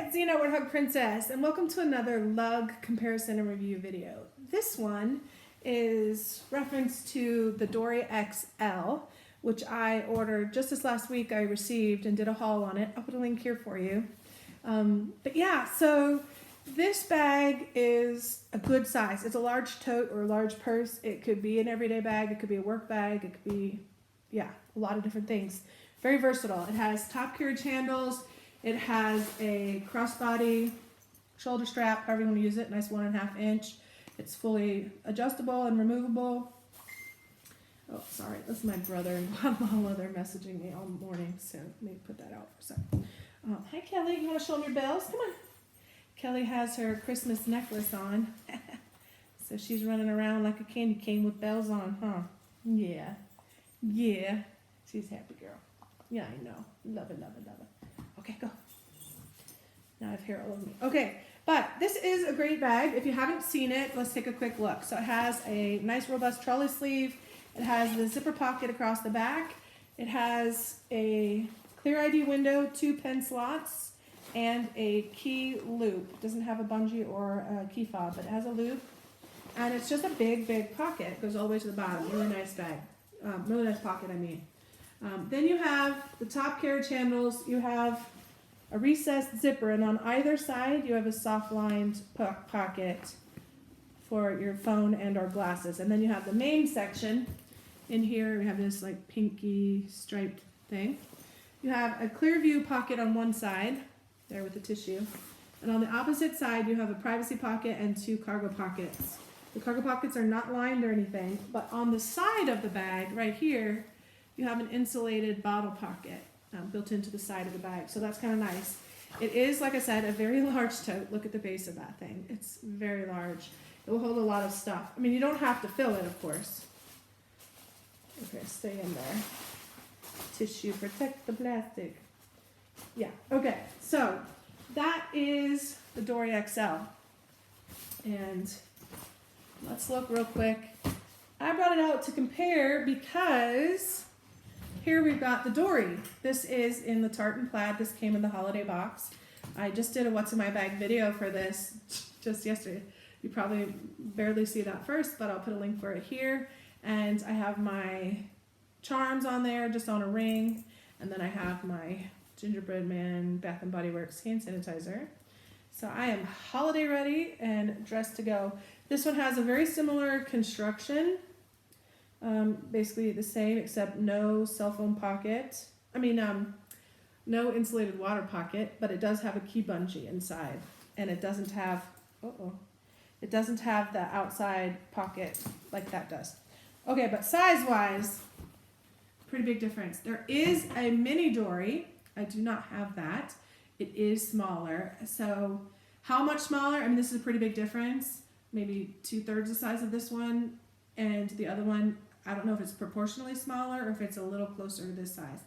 it's Zena, Warthog Princess, and welcome to another lug comparison and review video. This one is reference to the Dory XL, which I ordered just this last week. I received and did a haul on it. I'll put a link here for you. But yeah, so this bag is a good size. It's a large tote or a large purse. It could be an everyday bag. It could be a work bag. It could be, yeah, a lot of different things. Very versatile. It has top carriage handles. It has a crossbody shoulder strap, however you want to use it, nice 1.5 inch. It's fully adjustable and removable. Oh, sorry, that's my brother and mom. They're messaging me all morning, so let me put that out for a second. Hi, Kelly. You want to show them your bells? Come on. Kelly has her Christmas necklace on, so she's running around like a candy cane with bells on, huh? Yeah. Yeah. She's a happy girl. Yeah, I know. Love it, love it, love it. Okay, go. Now I have hair all over me. Okay, but this is a great bag. If you haven't seen it, let's take a quick look. So it has a nice robust trolley sleeve. It has the zipper pocket across the back. It has a clear ID window, 2 pen slots, and a key loop. It doesn't have a bungee or a key fob, but it has a loop. And it's just a big, big pocket. It goes all the way to the bottom. Really nice bag. Really nice pocket, I mean. Then you have the top carriage handles. You have a recessed zipper, and on either side you have a soft lined pocket for your phone and or glasses. And then you have the main section. In here we have this like pinky striped thing. You have a clear view pocket on one side, there with the tissue. And on the opposite side you have a privacy pocket and 2 cargo pockets. The cargo pockets are not lined or anything, but on the side of the bag right here you have an insulated bottle pocket built into the side of the bag. So that's kind of nice. It is, like I said, a very large tote. Look at the base of that thing. It's very large. It will hold a lot of stuff. I mean, you don't have to fill it, of course. Okay, stay in there. Tissue, protect the plastic. Yeah, okay. So that is the Dory XL. And let's look real quick. I brought it out to compare because here we've got the Dory. This is in the Tartan Plaid. This came in the holiday box. I just did a what's in my bag video for this just yesterday. You probably barely see that first, but I'll put a link for it here. And I have my charms on there, just on a ring. And then I have my Gingerbread Man Bath & Body Works hand sanitizer. So I am holiday ready and dressed to go. This one has a very similar construction. Basically the same, except no cell phone pocket. No insulated water pocket, but it does have a key bungee inside, and it doesn't have, it doesn't have the outside pocket like that does. Okay, but size-wise, pretty big difference. There is a mini Dory. I do not have that. It is smaller. So how much smaller? I mean, this is a pretty big difference. Maybe 2/3 the size of this one, and the other one, I don't know if it's proportionally smaller or if it's a little closer to this size.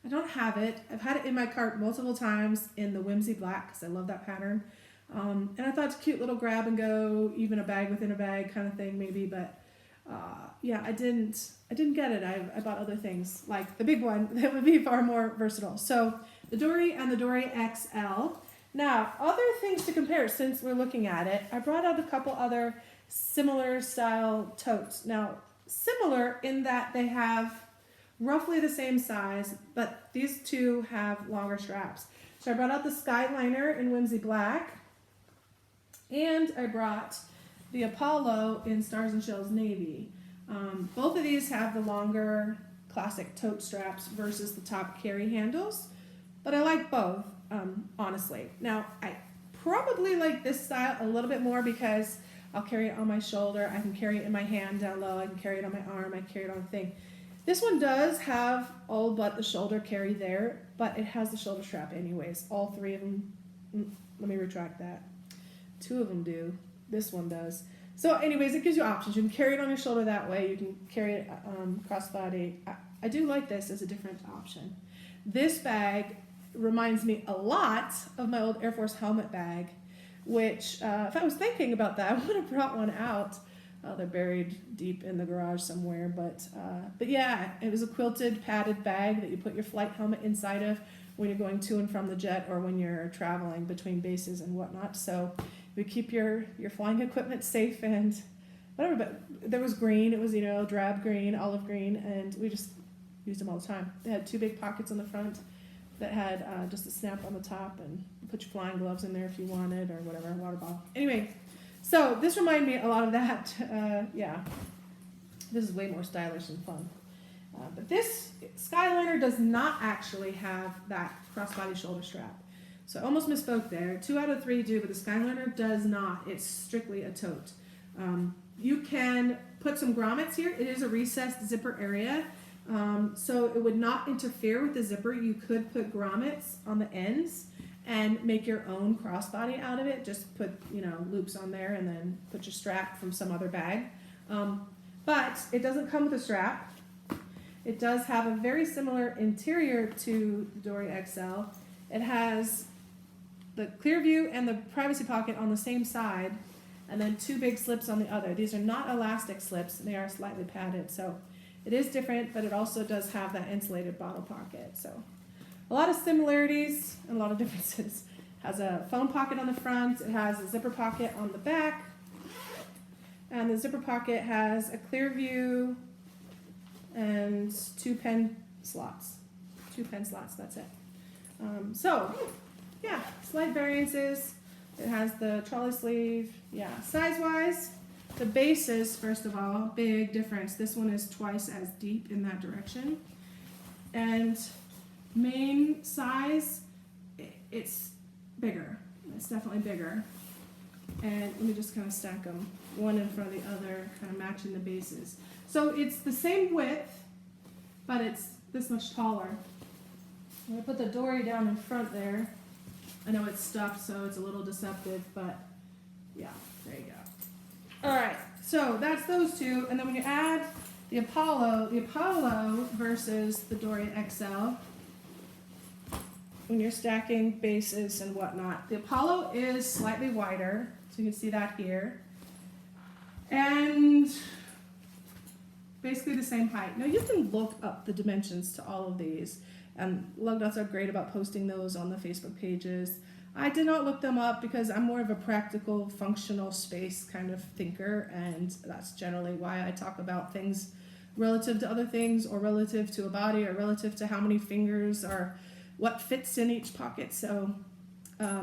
I don't have it. I've had it in my cart multiple times in the Whimsy Black because I love that pattern. And I thought it's a cute little grab and go, even a bag within a bag kind of thing maybe, but yeah, I didn't get it. I bought other things like the big one that would be far more versatile. So the Dory and the Dory XL. Now, other things to compare since we're looking at it, I brought out a couple other similar style totes. Now, similar in that they have roughly the same size, but these two have longer straps. So I brought out the Skyliner in Whimsy Black, and I brought the Apollo in Stars and Shells Navy. Both of these have the longer classic tote straps versus the top carry handles, but I like both, honestly. Now, I probably like this style a little bit more because I'll carry it on my shoulder, I can carry it in my hand down low, I can carry it on my arm, I can carry it on a thing. This one does have all but the shoulder carry there, but it has the shoulder strap anyways. All 3 of them, let me retract that. 2 of them do, this one does. So anyways, it gives you options. You can carry it on your shoulder that way, you can carry it crossbody. I do like this as a different option. This bag reminds me a lot of my old Air Force helmet bag, which, if I was thinking about that, I would have brought one out. They're buried deep in the garage somewhere, but yeah, it was a quilted, padded bag that you put your flight helmet inside of when you're going to and from the jet or when you're traveling between bases and whatnot. So we keep your flying equipment safe and whatever. But there was green. It was, you know, drab green, olive green, and we just used them all the time. They had 2 big pockets on the front that had just a snap on the top, and put your flying gloves in there if you wanted, or whatever, water bottle. Anyway, so this reminded me a lot of that. Yeah, this is way more stylish and fun. But this Skyliner does not actually have that crossbody shoulder strap. So I almost misspoke there. 2 out of 3 do, but the Skyliner does not. It's strictly a tote. You can put some grommets here. It is a recessed zipper area. So it would not interfere with the zipper. You could put grommets on the ends and make your own crossbody out of it. Just put, you know, loops on there and then put your strap from some other bag. But it doesn't come with a strap. It does have a very similar interior to the Dory XL. It has the clear view and the privacy pocket on the same side, and then 2 big slips on the other. These are not elastic slips. They are slightly padded. So it is different, but it also does have that insulated bottle pocket. So a lot of similarities and a lot of differences. It has a phone pocket on the front. It has a zipper pocket on the back. And the zipper pocket has a clear view and 2 pen slots. 2 pen slots, that's it. So, yeah, slight variances. It has the trolley sleeve. Yeah, size-wise, the bases, first of all, big difference. This one is twice as deep in that direction. And main size, it's bigger. It's definitely bigger. And let me just kind of stack them, one in front of the other, kind of matching the bases. So it's the same width, but it's this much taller. I'm going to put the Dory down in front there. I know it's stuffed, so it's a little deceptive, but yeah, there you go. All right, so that's those 2. And then when you add the Apollo versus the Dory XL, when you're stacking bases and whatnot, the Apollo is slightly wider, so you can see that here. And basically the same height. Now you can look up the dimensions to all of these, and Lug Dots are great about posting those on the Facebook pages. I did not look them up because I'm more of a practical, functional space kind of thinker, and that's generally why I talk about things relative to other things, or relative to a body, or relative to how many fingers, or what fits in each pocket. So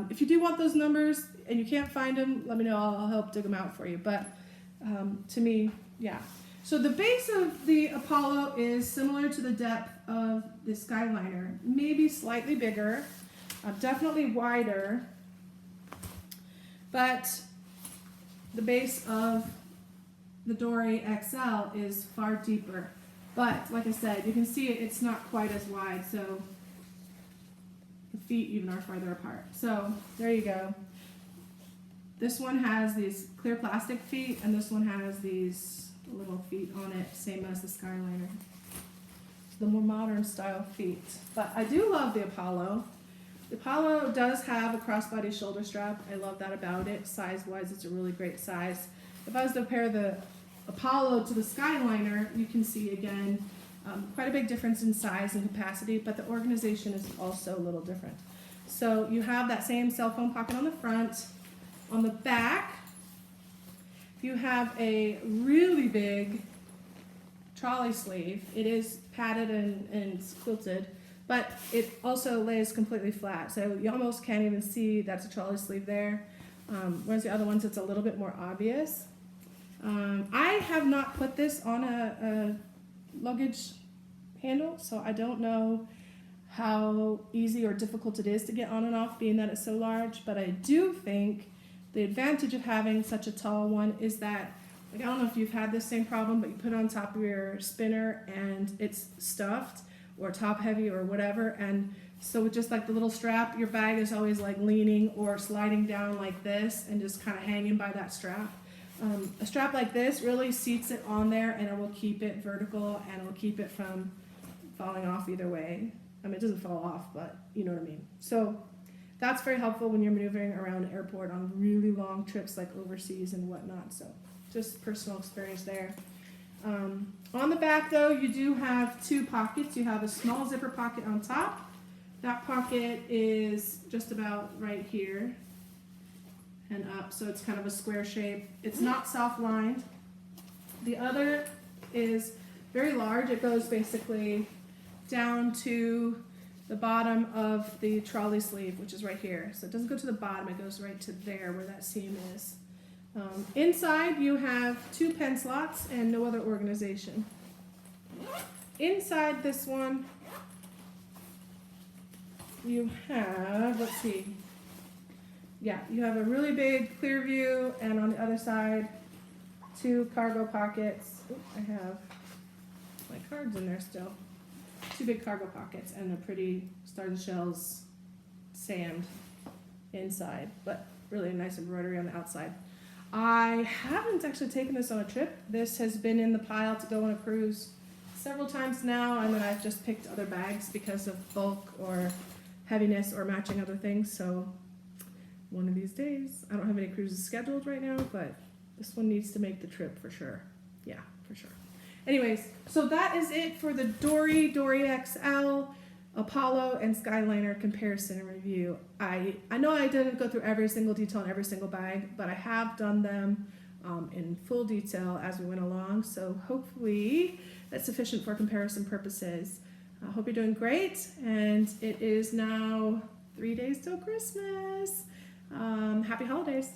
if you do want those numbers and you can't find them, let me know. I'll help dig them out for you. But to me, yeah. So the base of the Apollo is similar to the depth of the Skyliner, maybe slightly bigger, definitely wider, but the base of the Dory XL is far deeper. But like I said, you can see it's not quite as wide, so the feet even are farther apart. So there you go. This one has these clear plastic feet, and this one has these little feet on it, same as the Skyliner. The more modern style feet. But I do love the Apollo. The Apollo does have a crossbody shoulder strap. I love that about it. Size-wise, it's a really great size. If I was to compare the Apollo to the Skyliner, you can see again quite a big difference in size and capacity, but the organization is also a little different. So you have that same cell phone pocket on the front. On the back, you have a really big trolley sleeve. It is padded and quilted, but it also lays completely flat. So you almost can't even see that's a trolley sleeve there. Whereas the other ones, it's a little bit more obvious. I have not put this on a luggage handle, so I don't know how easy or difficult it is to get on and off, being that it's so large, but I do think the advantage of having such a tall one is that, like, I don't know if you've had this same problem, but you put it on top of your spinner and it's stuffed or top heavy or whatever, and so with just like the little strap, your bag is always like leaning or sliding down like this and just kind of hanging by that strap. A strap like this really seats it on there, and it will keep it vertical, and it will keep it from falling off either way. I mean, it doesn't fall off, but you know what I mean. So that's very helpful when you're maneuvering around an airport on really long trips like overseas and whatnot. So just personal experience there. On the back though, you do have 2 pockets. You have a small zipper pocket on top That pocket is just about right here and up, so it's kind of a square shape. It's not self-lined. The other is very large. It goes basically down to the bottom of the trolley sleeve, which is right here. So it doesn't go to the bottom, it goes right to there where that seam is. Inside you have 2 pen slots and no other organization. Inside this one, you have, let's see, yeah, you have a really big clear view, and on the other side, 2 cargo pockets. Ooh, I have my cards in there still. 2 big cargo pockets and a pretty Stars and Shells sand inside, but really a nice embroidery on the outside. I haven't actually taken this on a trip. This has been in the pile to go on a cruise several times now, and then I've just picked other bags because of bulk or heaviness or matching other things. So one of these days, I don't have any cruises scheduled right now, but this one needs to make the trip for sure. Yeah, for sure. Anyways, so that is it for the Dory, Dory XL, Apollo, and Skyliner comparison and review. I know I didn't go through every single detail in every single bag, but I have done them in full detail as we went along. So hopefully that's sufficient for comparison purposes. I hope you're doing great, and it is now 3 days till Christmas. Happy holidays.